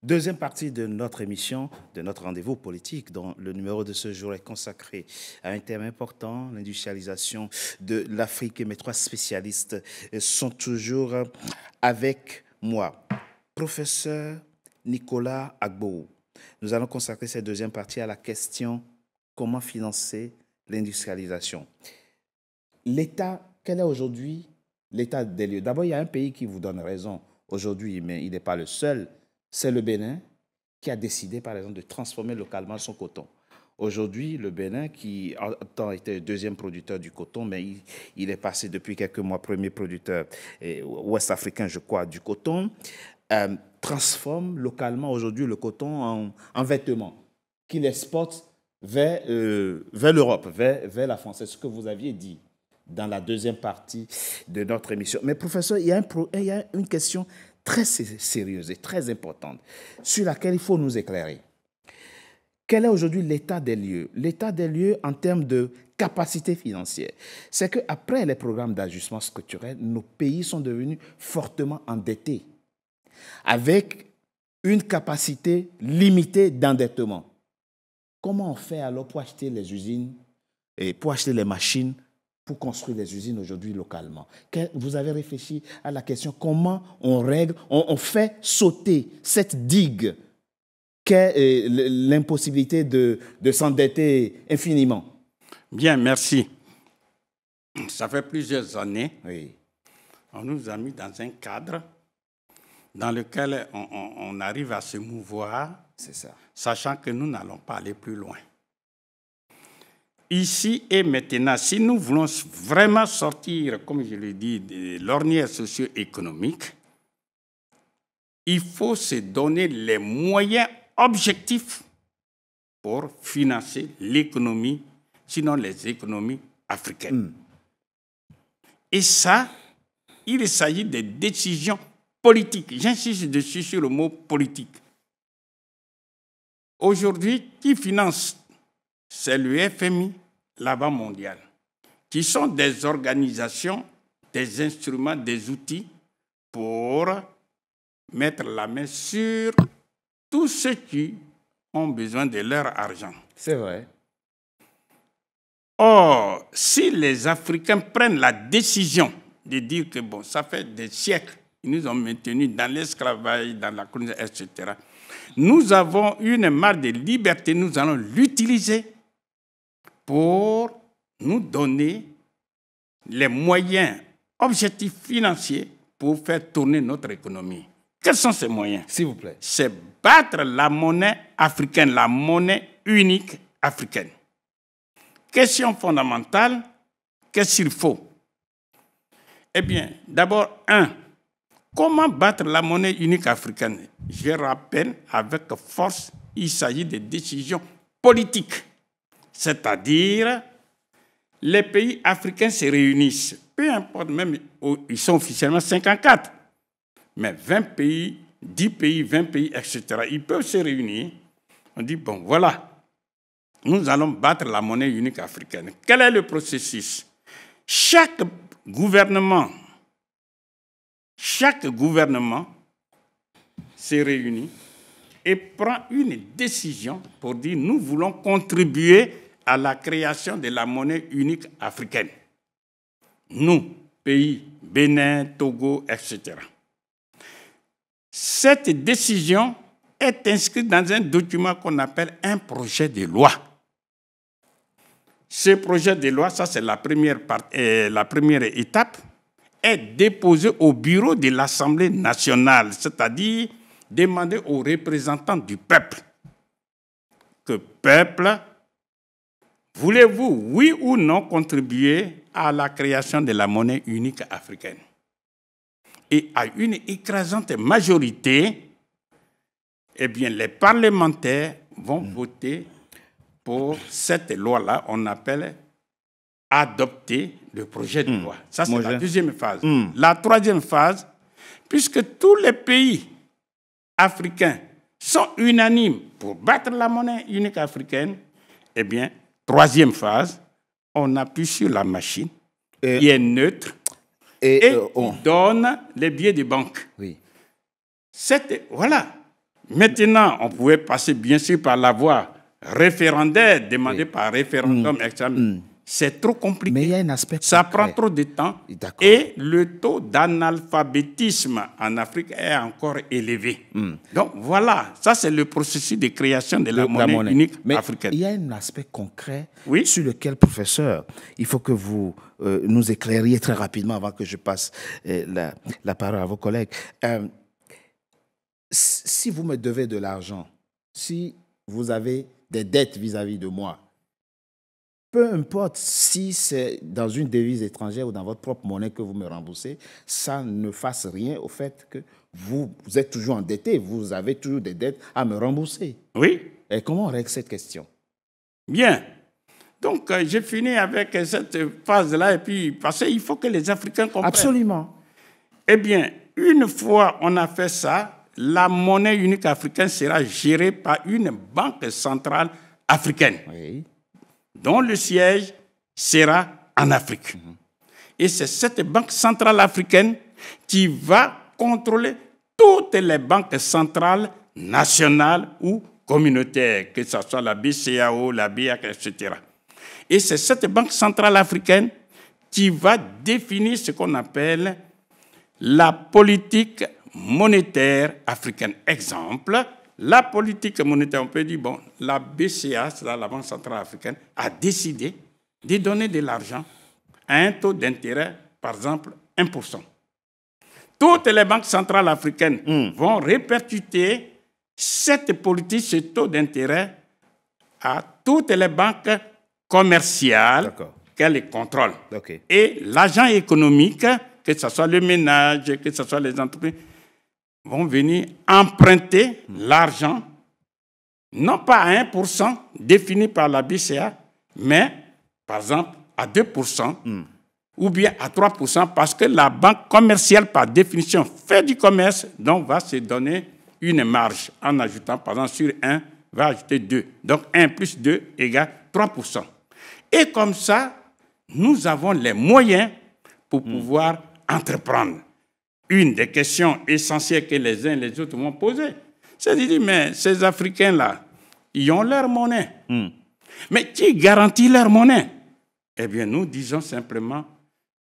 Deuxième partie de notre émission, de notre rendez-vous politique, dont le numéro de ce jour est consacré à un thème important, l'industrialisation de l'Afrique. Et mes trois spécialistes sont toujours avec moi. Professeur Nicolas Agbo, nous allons consacrer cette deuxième partie à la question comment financer l'industrialisation. L'État, quel est aujourd'hui l'état des lieux? D'abord, il y a un pays qui vous donne raison aujourd'hui, mais il n'est pas le seul. C'est le Bénin qui a décidé, par exemple, de transformer localement son coton. Aujourd'hui, le Bénin, qui a tant été le deuxième producteur du coton, mais il est passé depuis quelques mois premier producteur ouest-africain, je crois, du coton, transforme localement aujourd'hui le coton en vêtements qu'il exporte vers l'Europe, vers la France. C'est ce que vous aviez dit dans la deuxième partie de notre émission. Mais professeur, il y a une question très sérieuse et très importante sur laquelle il faut nous éclairer. Quel est aujourd'hui l'état des lieux? L'état des lieux en termes de capacité financière. C'est qu'après les programmes d'ajustement structurel, nos pays sont devenus fortement endettés, avec une capacité limitée d'endettement. Comment on fait alors pour acheter les usines et pour acheter les machines pour construire les usines aujourd'hui localement? Vous avez réfléchi à la question comment on règle, on fait sauter cette digue qu'est l'impossibilité de s'endetter infiniment? Bien, merci. Ça fait plusieurs années, oui, on nous a mis dans un cadre dans lequel on arrive à se mouvoir, c'est ça, sachant que nous n'allons pas aller plus loin. Ici et maintenant, si nous voulons vraiment sortir, comme je l'ai dit, de l'ornière socio-économique, il faut se donner les moyens objectifs pour financer l'économie, sinon les économies africaines. Et ça, il s'agit des décisions politiques. J'insiste dessus sur le mot politique. Aujourd'hui, qui finance? C'est le FMI, la Banque mondiale, qui sont des organisations, des instruments, des outils pour mettre la main sur tous ceux qui ont besoin de leur argent. C'est vrai. Or, si les Africains prennent la décision de dire que bon, ça fait des siècles, ils nous ont maintenus dans l'esclavage, dans la colonisation, etc. Nous avons une marge de liberté, nous allons l'utiliser pour nous donner les moyens objectifs financiers pour faire tourner notre économie. Quels sont ces moyens? S'il vous plaît. C'est battre la monnaie africaine, la monnaie unique africaine. Question fondamentale, qu'est-ce qu'il faut? Eh bien, d'abord, comment battre la monnaie unique africaine? Je rappelle avec force, il s'agit de décisions politiques. C'est-à-dire, les pays africains se réunissent. Peu importe, même ils sont officiellement 54. Mais 20 pays, 10 pays, 20 pays, etc. Ils peuvent se réunir. On dit, bon, voilà, nous allons battre la monnaie unique africaine. Quel est le processus? Chaque gouvernement se réunit et prend une décision pour dire nous voulons contribuer à la création de la monnaie unique africaine. Nous, pays, Bénin, Togo, etc. Cette décision est inscrite dans un document qu'on appelle un projet de loi. Ce projet de loi, ça c'est la première étape, est déposé au bureau de l'Assemblée nationale, c'est-à-dire demander aux représentants du peuple que peuple, voulez-vous, oui ou non, contribuer à la création de la monnaie unique africaine? Et à une écrasante majorité, eh bien, les parlementaires vont voter pour cette loi-là, on appelle adopter le projet de loi. Ça, c'est la deuxième phase. La troisième phase, puisque tous les pays africains sont unanimes pour battre la monnaie unique africaine, eh bien, troisième phase, on appuie sur la machine, qui est neutre, et on donne les billets de banque. Oui. Voilà. Maintenant, on pouvait passer bien sûr par la voie référendaire, demandée par référendum, etc. C'est trop compliqué. Mais il y a un aspect Ça concret. prend trop de temps. D'accord. Et le taux d'analphabétisme en Afrique est encore élevé. Donc voilà, ça c'est le processus de création de la monnaie unique Mais africaine. il y a un aspect concret Oui. sur lequel, professeur, il faut que vous nous éclairiez très rapidement avant que je passe la parole à vos collègues. Si vous me devez de l'argent, si vous avez des dettes vis-à-vis de moi, peu importe si c'est dans une devise étrangère ou dans votre propre monnaie que vous me remboursez, ça ne fasse rien au fait que vous êtes toujours endetté, vous avez toujours des dettes à me rembourser. Oui. Et comment on règle cette question? Bien. Donc, j'ai fini avec cette phase-là, et puis, parce qu'il faut que les Africains comprennent. Absolument. Eh bien, une fois on a fait ça, la monnaie unique africaine sera gérée par une banque centrale africaine, Oui. dont le siège sera en Afrique. Et c'est cette banque centrale africaine qui va contrôler toutes les banques centrales nationales ou communautaires, que ce soit la BCAO, la BIAC, etc. Et c'est cette banque centrale africaine qui va définir ce qu'on appelle la politique monétaire africaine. Exemple, la politique monétaire, on peut dire, bon, la BCA, c'est la Banque centrale africaine, a décidé de donner de l'argent à un taux d'intérêt, par exemple, 1%. Toutes les banques centrales africaines vont répercuter cette politique, ce taux d'intérêt, à toutes les banques commerciales qu'elles contrôlent. Okay. Et l'agent économique, que ce soit le ménage, que ce soit les entreprises, vont venir emprunter l'argent, non pas à 1% défini par la BCA, mais par exemple à 2% ou bien à 3%, parce que la banque commerciale, par définition, fait du commerce, donc va se donner une marge en ajoutant, par exemple, sur 1, va ajouter 2. Donc 1 plus 2 égale 3%. Et comme ça, nous avons les moyens pour pouvoir entreprendre. Une des questions essentielles que les uns et les autres vont poser, c'est de dire, mais ces Africains-là, ils ont leur monnaie. Mais qui garantit leur monnaie? Eh bien, nous disons simplement,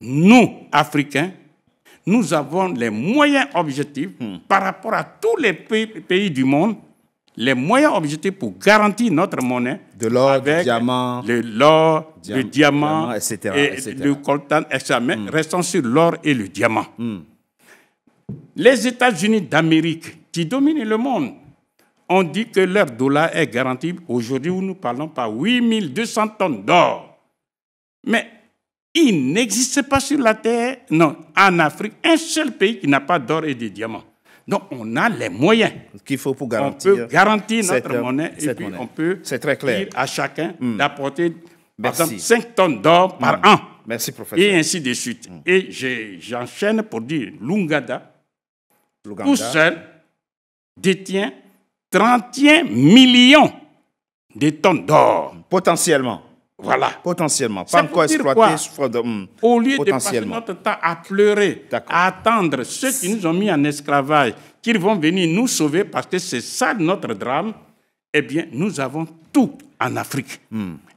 nous, Africains, nous avons les moyens objectifs par rapport à tous les pays du monde, les moyens objectifs pour garantir notre monnaie. De l'or, du diamant. L'or, le diamant, etc., et le coltan, etc. Mais restons sur l'or et le diamant. Les États-Unis d'Amérique, qui dominent le monde, ont dit que leur dollar est garanti aujourd'hui où nous parlons par 8200 tonnes d'or. Mais il n'existe pas sur la Terre, non, en Afrique, un seul pays qui n'a pas d'or et de diamants. Donc, on a les moyens qu'il faut pour garantir. On peut garantir notre monnaie et puis on peut très clair. dire à chacun d'apporter, par exemple, 5 tonnes d'or par an. Merci, professeur. Et ainsi de suite. Et j'enchaîne pour dire l'Ouganda, tout seul, détient 31 millions de tonnes d'or. Potentiellement. Voilà. Potentiellement. Pas encore exploité. Au lieu de passer notre temps à pleurer, à attendre ceux qui nous ont mis en esclavage, qu'ils vont venir nous sauver parce que c'est ça notre drame, eh bien, nous avons tout en Afrique.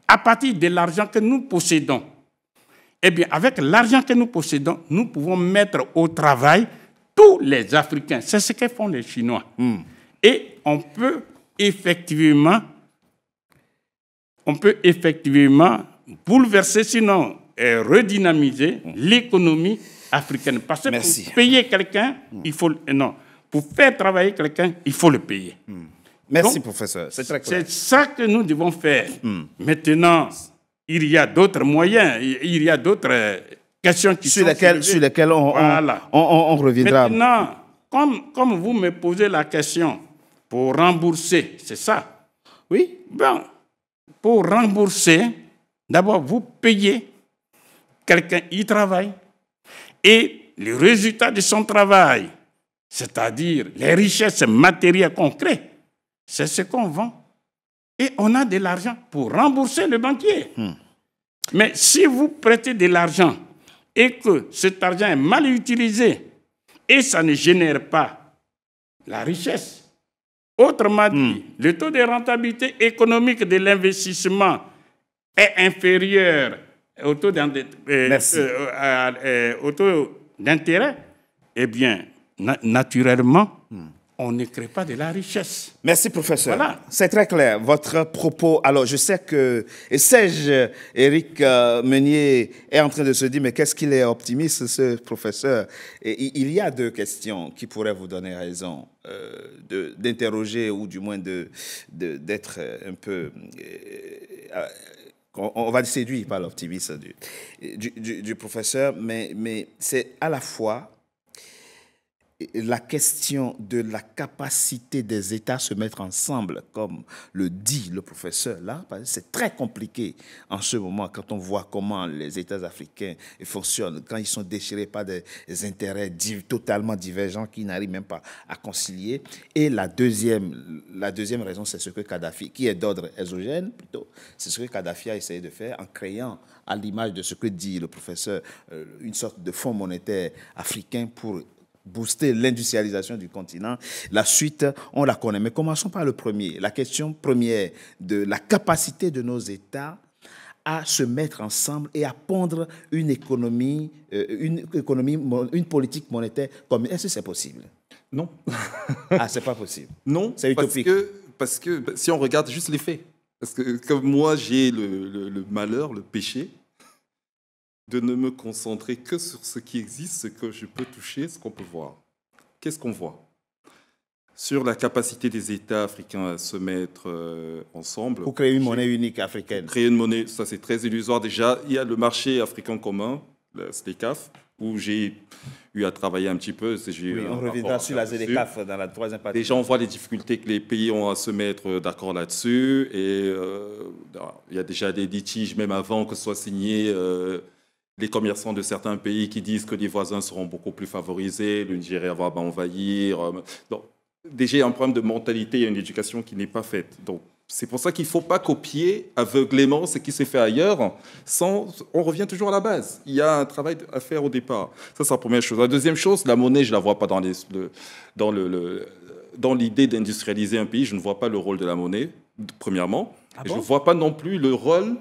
À partir de l'argent que nous possédons, eh bien, avec l'argent que nous possédons, nous pouvons mettre au travail tous les Africains. C'est ce que font les Chinois. Et on peut effectivement bouleverser, sinon redynamiser l'économie africaine. Parce que pour payer quelqu'un, il faut... Non, pour faire travailler quelqu'un, il faut le payer. Merci, donc, professeur. C'est très clair. C'est ça que nous devons faire. Maintenant, il y a d'autres moyens, il y a d'autres questions qui sur lesquelles on reviendra. Maintenant, comme vous me posez la question, pour rembourser, c'est ça? Oui. Bon, pour rembourser, d'abord, vous payez, quelqu'un y travaille, et le résultat de son travail, c'est-à-dire les richesses matérielles qu'on crée, c'est ce qu'on vend. Et on a de l'argent pour rembourser le banquier. Mais si vous prêtez de l'argent et que cet argent est mal utilisé et ça ne génère pas la richesse, Autrement dit, le taux de rentabilité économique de l'investissement est inférieur au taux d'intérêt, eh bien, naturellement, on ne crée pas de la richesse. Merci, professeur. Voilà. C'est très clair. Votre propos. Alors, je sais que Serge Éric Meunier est en train de se dire, mais qu'est-ce qu'il est optimiste, ce professeur? Et il y a deux questions qui pourraient vous donner raison d'interroger ou du moins d'être un peu... on va séduire par l'optimisme du professeur, mais c'est à la fois la question de la capacité des États à se mettre ensemble, comme le dit le professeur là, c'est très compliqué en ce moment quand on voit comment les États africains fonctionnent, quand ils sont déchirés par des intérêts totalement divergents qui n'arrivent même pas à concilier. Et la deuxième raison, c'est ce que Kadhafi, qui est d'ordre exogène plutôt, c'est ce que Kadhafi a essayé de faire en créant, à l'image de ce que dit le professeur, une sorte de fonds monétaire africain pour booster l'industrialisation du continent. La suite, on la connaît. Mais commençons par le premier. La question première de la capacité de nos États à se mettre ensemble et à pondre une politique monétaire commune. Est-ce que c'est possible? Non. Ah, c'est pas possible. Non, c'est utopique. Parce que si on regarde juste les faits, parce que comme moi j'ai le malheur, le péché, de ne me concentrer que sur ce qui existe, ce que je peux toucher, ce qu'on peut voir. Qu'est-ce qu'on voit? Sur la capacité des États africains à se mettre ensemble. Pour créer une monnaie unique africaine. Créer une monnaie, ça c'est très illusoire déjà. Il y a le marché africain commun, la ZLECAf, où j'ai eu à travailler un petit peu. On reviendra sur la ZLECAf dans la troisième partie. Déjà, on voit les difficultés que les pays ont à se mettre d'accord là-dessus. Et il y a déjà des litiges, même avant que ce soit signé. Les commerçants de certains pays qui disent que les voisins seront beaucoup plus favorisés, le Nigeria va envahir. Donc, déjà, il y a un problème de mentalité, il y a une éducation qui n'est pas faite. Donc, c'est pour ça qu'il ne faut pas copier aveuglément ce qui s'est fait ailleurs. On revient toujours à la base. Il y a un travail à faire au départ. Ça, c'est la première chose. La deuxième chose, la monnaie, je ne la vois pas dans l'idée d'industrialiser un pays. Je ne vois pas le rôle de la monnaie, premièrement. Je ne vois pas non plus le rôle...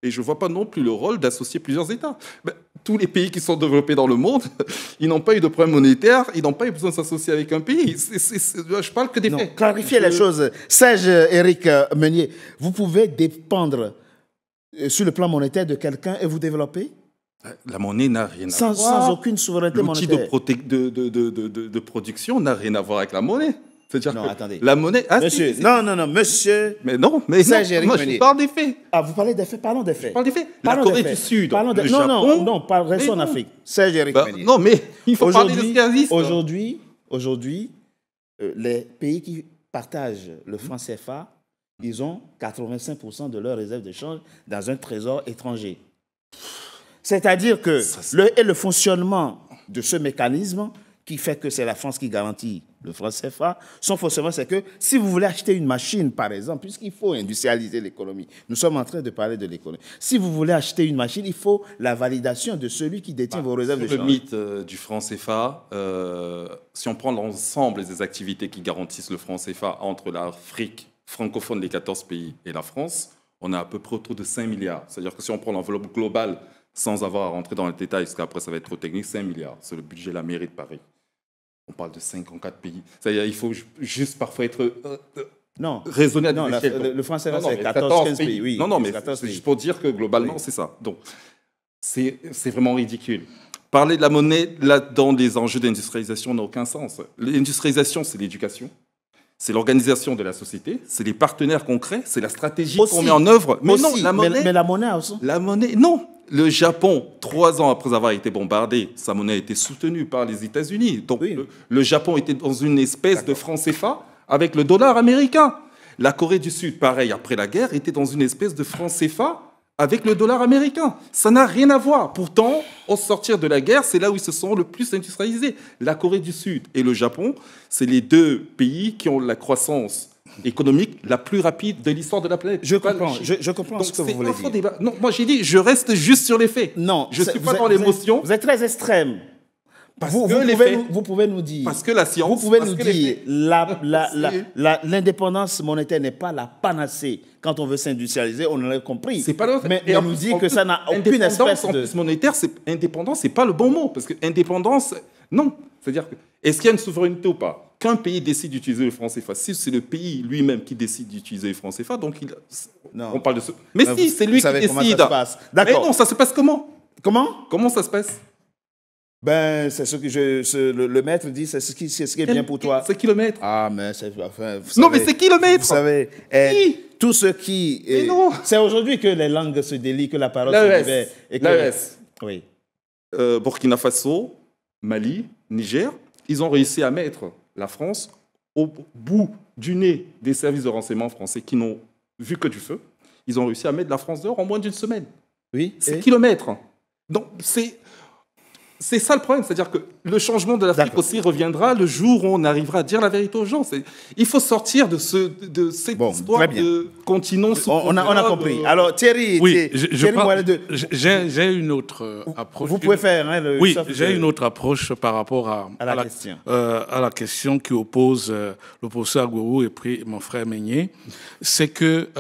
Et je ne vois pas non plus le rôle d'associer plusieurs États. Tous les pays qui sont développés dans le monde, ils n'ont pas eu de problème monétaire, ils n'ont pas eu besoin de s'associer avec un pays. Je parle que des faits. Clarifiez les choses. Serge Éric Meunier, vous pouvez dépendre sur le plan monétaire de quelqu'un et vous développer? La monnaie n'a rien à voir. Sans aucune souveraineté monétaire. L'outil de production n'a rien à voir avec la monnaie. C'est-à-dire non, que attendez. La monnaie... monsieur, monsieur... Mais non, moi je parle des faits. Ah, vous parlez des faits? Parlons des faits. Je parle des faits. La Corée du Sud, le Japon... Non, restons en Afrique. Serge Éric Meunier. Non, mais il faut parler de ce qui existe. Aujourd'hui, les pays qui partagent le franc CFA, ils ont 85% de leurs réserves de change dans un trésor étranger. C'est-à-dire que le fonctionnement de ce mécanisme qui fait que c'est la France qui garantit le franc CFA, son fonctionnement, c'est que si vous voulez acheter une machine, par exemple, puisqu'il faut industrialiser l'économie, nous sommes en train de parler de l'économie, si vous voulez acheter une machine, il faut la validation de celui qui détient vos réserves de change. Le mythe du franc CFA, si on prend l'ensemble des activités qui garantissent le franc CFA entre l'Afrique francophone, les 14 pays, et la France, on a à peu près autour de 5 milliards. C'est-à-dire que si on prend l'enveloppe globale, sans avoir à rentrer dans les détails, parce qu'après ça va être trop technique, 5 milliards. C'est le budget de la mairie de Paris. On parle de 54 pays. C'est-à-dire qu'il faut juste parfois être raisonnable. Non, le franc CFA, c'est 14-15 pays. Oui, non, mais c'est juste pour dire que globalement, c'est ça. Donc, c'est vraiment ridicule. Parler de la monnaie, là, dans les enjeux d'industrialisation, n'a aucun sens. L'industrialisation, c'est l'éducation. C'est l'organisation de la société, c'est les partenaires qu'on crée, c'est la stratégie qu'on met en œuvre. Mais non, la monnaie aussi. La monnaie, non. Le Japon, 3 ans après avoir été bombardé, sa monnaie a été soutenue par les États-Unis. Donc, le Japon était dans une espèce de franc CFA avec le dollar américain. La Corée du Sud, pareil, après la guerre, était dans une espèce de franc CFA avec le dollar américain. Ça n'a rien à voir. Pourtant, au sortir de la guerre, c'est là où ils se sont le plus industrialisés. La Corée du Sud et le Japon, c'est les deux pays qui ont la croissance économique la plus rapide de l'histoire de la planète. Je comprends ce que vous voulez dire. Non, moi j'ai dit, je reste juste sur les faits. Non, je ne suis pas dans l'émotion. Vous êtes très extrême. Vous pouvez nous dire. Parce que la science. Vous pouvez nous dire l'indépendance monétaire n'est pas la panacée quand on veut s'industrialiser. On l'a compris. C'est pas mais on nous dit que ça n'a aucune espèce de. En plus, monétaire, indépendance, c'est pas le bon mot parce que indépendance, non. C'est-à-dire que est-ce qu'il y a une souveraineté ou pas? Qu'un pays décide d'utiliser le franc CFA, si c'est le pays lui-même qui décide d'utiliser le franc CFA, donc on parle de ce. Mais si, c'est lui qui décide. Comment ça se passe. D'accord. Mais non, ça se passe comment? Comment ça se passe? Ben, c'est ce que le maître dit, c'est ce qui est bien pour toi. C'est qui le maître? Ah, mais c'est. Enfin, non, mais c'est qui le maître? Vous savez, tout ce qui. C'est aujourd'hui que les langues se délient, que la parole se libère. L'AES. Oui. Burkina Faso, Mali, Niger, ils ont réussi à mettre la France au bout du nez des services de renseignement français qui n'ont vu que du feu. Ils ont réussi à mettre la France dehors en moins d'une semaine. Oui. C'est kilomètres. Donc, c'est ça le problème. C'est-à-dire que le changement de l'Afrique aussi reviendra le jour où on arrivera à dire la vérité aux gens. Il faut sortir de cette histoire de continent on a compris. Alors, Thierry, oui, j'ai une autre approche. Vous pouvez faire oui, j'ai une autre approche par rapport à la question qui oppose le professeur Agbourou et puis mon frère Meignet. C'est que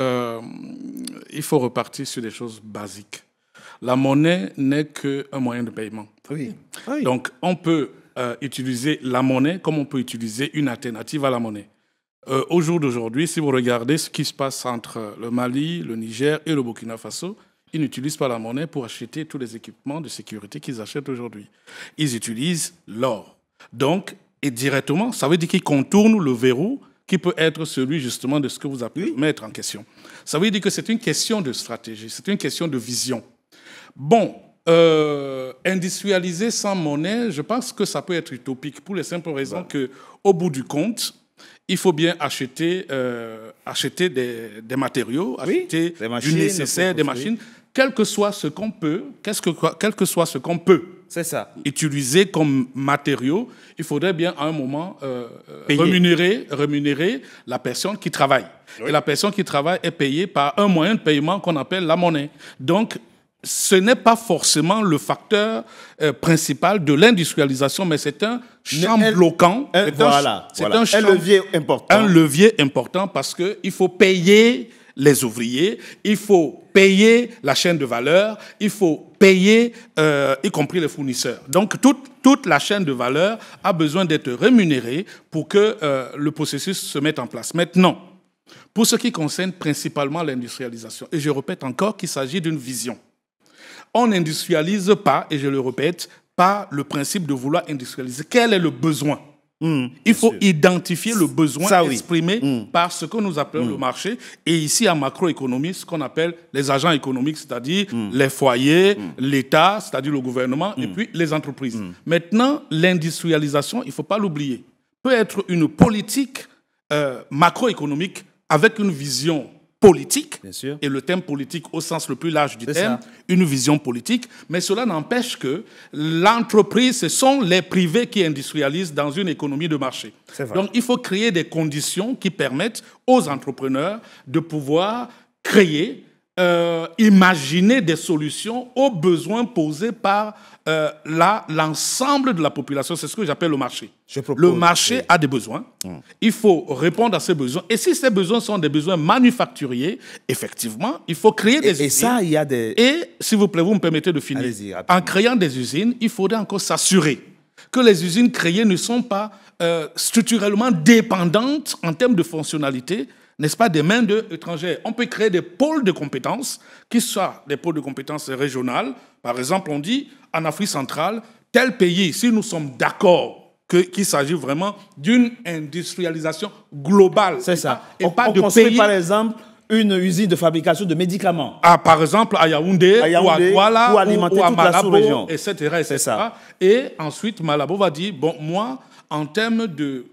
il faut repartir sur des choses basiques. La monnaie n'est qu'un moyen de paiement. Oui. Donc, on peut utiliser la monnaie comme on peut utiliser une alternative à la monnaie. Au jour d'aujourd'hui, si vous regardez ce qui se passe entre le Mali, le Niger et le Burkina Faso, ils n'utilisent pas la monnaie pour acheter tous les équipements de sécurité qu'ils achètent aujourd'hui. Ils utilisent l'or. Donc, et directement, ça veut dire qu'ils contournent le verrou qui peut être celui justement de ce que vous appelez mettre en question. Ça veut dire que c'est une question de stratégie, c'est une question de vision. Bon, industrialiser sans monnaie, je pense que ça peut être utopique pour les simples raisons qu'au bout du compte, il faut bien acheter des matériaux, acheter du nécessaire, des machines, quel que soit ce qu'on peut, c'est ça, utiliser comme matériaux, il faudrait bien à un moment rémunérer la personne qui travaille. Oui. Et la personne qui travaille est payée par un moyen de paiement qu'on appelle la monnaie. Donc, ce n'est pas forcément le facteur principal de l'industrialisation, mais c'est un champ bloquant. Un levier important. Un levier important parce qu'il faut payer les ouvriers, il faut payer la chaîne de valeur, il faut payer, y compris les fournisseurs. Donc, toute la chaîne de valeur a besoin d'être rémunérée pour que le processus se mette en place. Maintenant, pour ce qui concerne principalement l'industrialisation, et je répète encore qu'il s'agit d'une vision. On n'industrialise pas, et je le répète, pas le principe de vouloir industrialiser. Quel est le besoin? Il faut identifier le besoin exprimé par ce que nous appelons le marché. Et ici, en macroéconomie, ce qu'on appelle les agents économiques, c'est-à-dire les foyers, l'État, c'est-à-dire le gouvernement, et puis les entreprises. Maintenant, l'industrialisation, il ne faut pas l'oublier, peut être une politique macroéconomique avec une vision politique, et le terme politique au sens le plus large du terme, une vision politique, mais cela n'empêche que l'entreprise, ce sont les privés qui industrialisent dans une économie de marché. Donc il faut créer des conditions qui permettent aux entrepreneurs de pouvoir créer, imaginer des solutions aux besoins posés par l'ensemble de la population. C'est ce que j'appelle le marché. Le marché a des besoins. Il faut répondre à ces besoins. Et si ces besoins sont des besoins manufacturiers, effectivement, il faut créer des usines. Et ça, il y a des... Et, s'il vous plaît, vous me permettez de finir. En créant des usines, il faudrait encore s'assurer que les usines créées ne sont pas structurellement dépendantes en termes de fonctionnalité, n'est-ce pas, des mains d'étrangers. On peut créer des pôles de compétences, qui soient des pôles de compétences régionales. Par exemple, on dit, en Afrique centrale, tel pays, si nous sommes d'accord qu'il s'agit vraiment d'une industrialisation globale. C'est ça. Et pas on de construit, pays... par exemple, une usine de fabrication de médicaments. Par exemple, à Yaoundé, ou à Douala, ou alimenter toute la sous-région. etc. C'est ça. Et ensuite, Malabo va dire, bon, moi, en termes de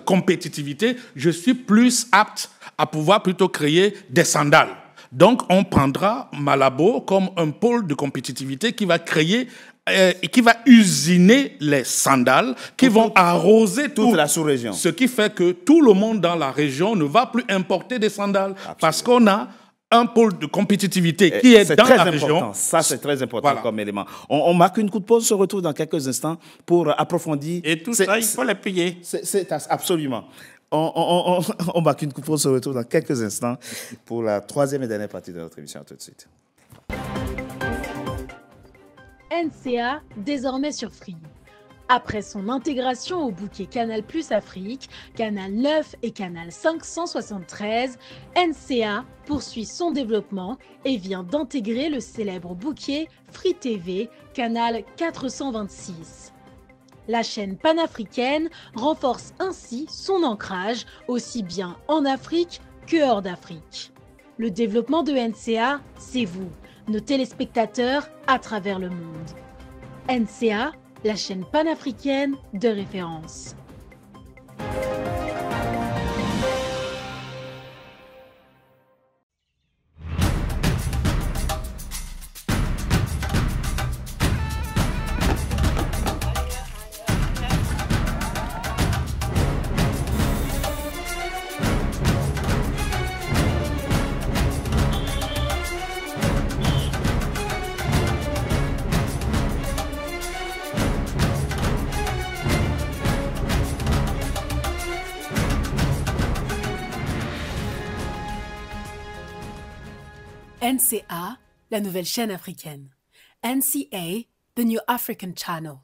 compétitivité, je suis plus apte à pouvoir plutôt créer des sandales. Donc, on prendra Malabo comme un pôle de compétitivité qui va créer et qui va usiner les sandales qui vont arroser toute la sous-région. Ce qui fait que tout le monde dans la région ne va plus importer des sandales. Absolument. Parce qu'on a un pôle de compétitivité qui est dans très la important. région. Ça, c'est très important Voilà. comme élément. On marque une coup de pause, on se retrouve dans quelques instants pour approfondir. Et tout ça, il faut les payer. Absolument. On marque une coup de pause, on se retrouve dans quelques instants pour la troisième et dernière partie de notre émission. À tout de suite. NCA, désormais sur Free. Après son intégration au bouquet Canal+ Afrique, Canal 9 et Canal 573, NCA poursuit son développement et vient d'intégrer le célèbre bouquet Free TV, Canal 426. La chaîne panafricaine renforce ainsi son ancrage aussi bien en Afrique que hors d'Afrique. Le développement de NCA, c'est vous, nos téléspectateurs à travers le monde. NCA, la chaîne panafricaine de référence. NCA, la nouvelle chaîne africaine. NCA, the New African Channel.